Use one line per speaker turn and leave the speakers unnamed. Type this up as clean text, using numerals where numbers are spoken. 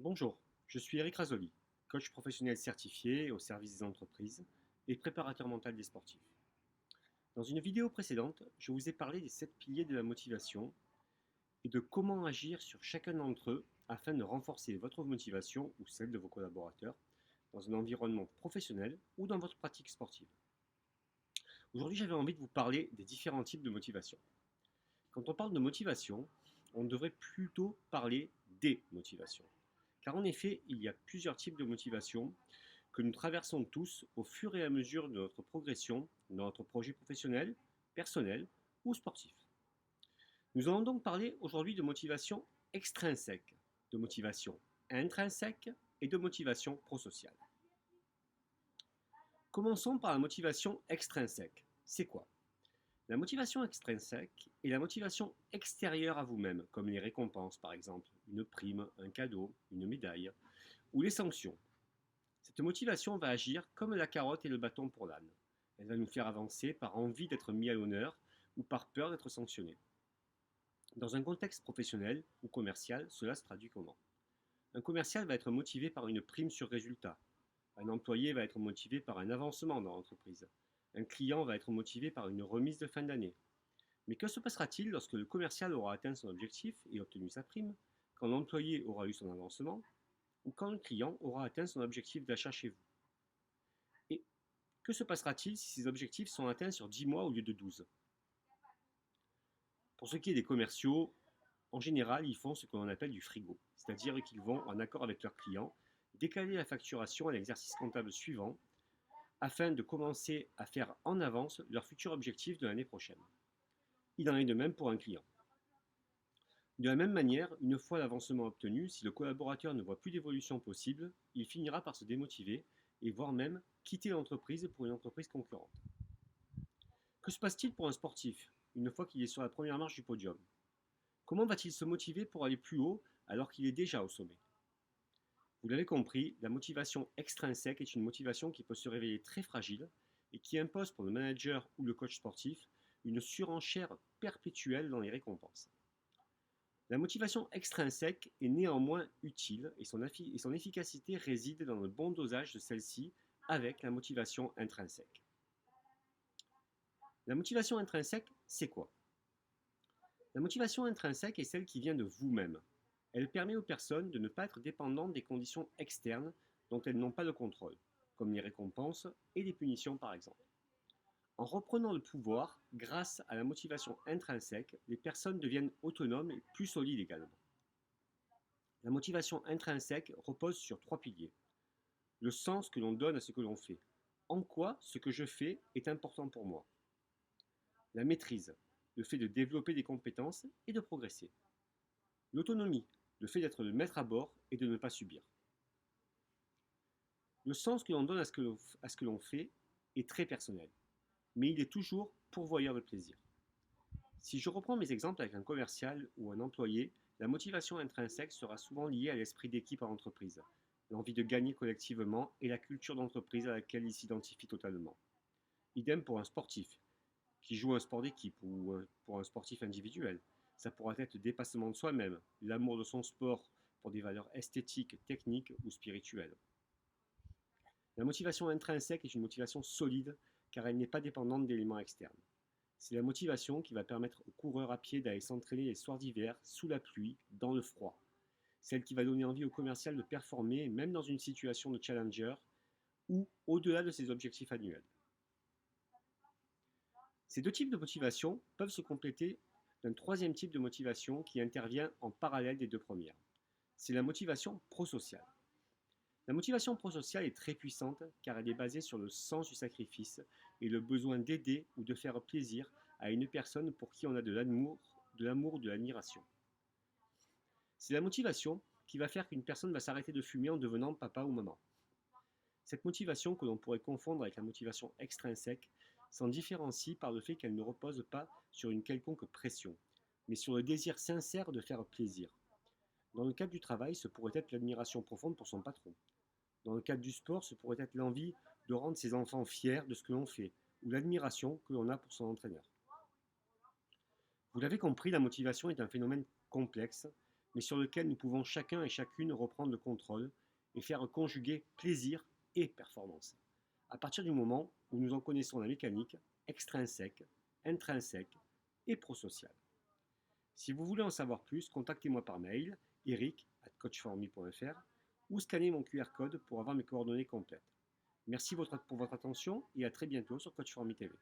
Bonjour, je suis Eric Rasoli, coach professionnel certifié au service des entreprises et préparateur mental des sportifs. Dans une vidéo précédente, je vous ai parlé des 7 piliers de la motivation et de comment agir sur chacun d'entre eux afin de renforcer votre motivation ou celle de vos collaborateurs dans un environnement professionnel ou dans votre pratique sportive. Aujourd'hui, j'avais envie de vous parler des différents types de motivation. Quand on parle de motivation, on devrait plutôt parler des motivations. Car en effet, il y a plusieurs types de motivation que nous traversons tous au fur et à mesure de notre progression dans notre projet professionnel, personnel ou sportif. Nous allons donc parler aujourd'hui de motivation extrinsèque, de motivation intrinsèque et de motivation prosociale. Commençons par la motivation extrinsèque. C'est quoi? La motivation extrinsèque est la motivation extérieure à vous-même, comme les récompenses par exemple, une prime, un cadeau, une médaille, ou les sanctions. Cette motivation va agir comme la carotte et le bâton pour l'âne. Elle va nous faire avancer par envie d'être mis à l'honneur ou par peur d'être sanctionné. Dans un contexte professionnel ou commercial, cela se traduit comment? Un commercial va être motivé par une prime sur résultat. Un employé va être motivé par un avancement dans l'entreprise. Un client va être motivé par une remise de fin d'année. Mais que se passera-t-il lorsque le commercial aura atteint son objectif et obtenu sa prime, quand l'employé aura eu son avancement, ou quand le client aura atteint son objectif d'achat chez vous? Et que se passera-t-il si ces objectifs sont atteints sur 10 mois au lieu de 12? Pour ce qui est des commerciaux, en général, ils font ce que l'on appelle du frigo, c'est-à-dire qu'ils vont, en accord avec leurs clients, décaler la facturation à l'exercice comptable suivant afin de commencer à faire en avance leur futur objectif de l'année prochaine. Il en est de même pour un client. De la même manière, une fois l'avancement obtenu, si le collaborateur ne voit plus d'évolution possible, il finira par se démotiver et voire même quitter l'entreprise pour une entreprise concurrente. Que se passe-t-il pour un sportif une fois qu'il est sur la première marche du podium? Comment va-t-il se motiver pour aller plus haut alors qu'il est déjà au sommet? Vous l'avez compris, la motivation extrinsèque est une motivation qui peut se révéler très fragile et qui impose pour le manager ou le coach sportif une surenchère perpétuelle dans les récompenses. La motivation extrinsèque est néanmoins utile et son efficacité réside dans le bon dosage de celle-ci avec la motivation intrinsèque. La motivation intrinsèque, c'est quoi? La motivation intrinsèque est celle qui vient de vous-même. Elle permet aux personnes de ne pas être dépendantes des conditions externes dont elles n'ont pas le contrôle, comme les récompenses et les punitions par exemple. En reprenant le pouvoir, grâce à la motivation intrinsèque, les personnes deviennent autonomes et plus solides également. La motivation intrinsèque repose sur 3 piliers. Le sens que l'on donne à ce que l'on fait. En quoi ce que je fais est important pour moi? La maîtrise, le fait de développer des compétences et de progresser. L'autonomie, le fait d'être le maître à bord et de ne pas subir. Le sens que l'on donne à ce que l'on fait est très personnel, mais il est toujours pourvoyeur de plaisir. Si je reprends mes exemples avec un commercial ou un employé, la motivation intrinsèque sera souvent liée à l'esprit d'équipe en entreprise, l'envie de gagner collectivement et la culture d'entreprise à laquelle il s'identifie totalement. Idem pour un sportif qui joue un sport d'équipe ou pour un sportif individuel. Ça pourra être le dépassement de soi-même, l'amour de son sport pour des valeurs esthétiques, techniques ou spirituelles. La motivation intrinsèque est une motivation solide car elle n'est pas dépendante d'éléments externes. C'est la motivation qui va permettre aux coureurs à pied d'aller s'entraîner les soirs d'hiver, sous la pluie, dans le froid. Celle qui va donner envie au commercial de performer même dans une situation de challenger ou au-delà de ses objectifs annuels. Ces 2 types de motivation peuvent se compléter d'un troisième type de motivation qui intervient en parallèle des 2 premières. C'est la motivation prosociale. La motivation prosociale est très puissante car elle est basée sur le sens du sacrifice et le besoin d'aider ou de faire plaisir à une personne pour qui on a de l'amour ou de l'admiration. C'est la motivation qui va faire qu'une personne va s'arrêter de fumer en devenant papa ou maman. Cette motivation que l'on pourrait confondre avec la motivation extrinsèque s'en différencie par le fait qu'elle ne repose pas sur une quelconque pression, mais sur le désir sincère de faire plaisir. Dans le cadre du travail, ce pourrait être l'admiration profonde pour son patron. Dans le cadre du sport, ce pourrait être l'envie de rendre ses enfants fiers de ce que l'on fait, ou l'admiration que l'on a pour son entraîneur. Vous l'avez compris, la motivation est un phénomène complexe, mais sur lequel nous pouvons chacun et chacune reprendre le contrôle et faire conjuguer plaisir et performance. À partir du moment où nous en connaissons la mécanique extrinsèque, intrinsèque et prosociale. Si vous voulez en savoir plus, contactez-moi par mail eric@coachforme.fr ou scannez mon QR code pour avoir mes coordonnées complètes. Merci pour votre attention et à très bientôt sur Coach Formy TV.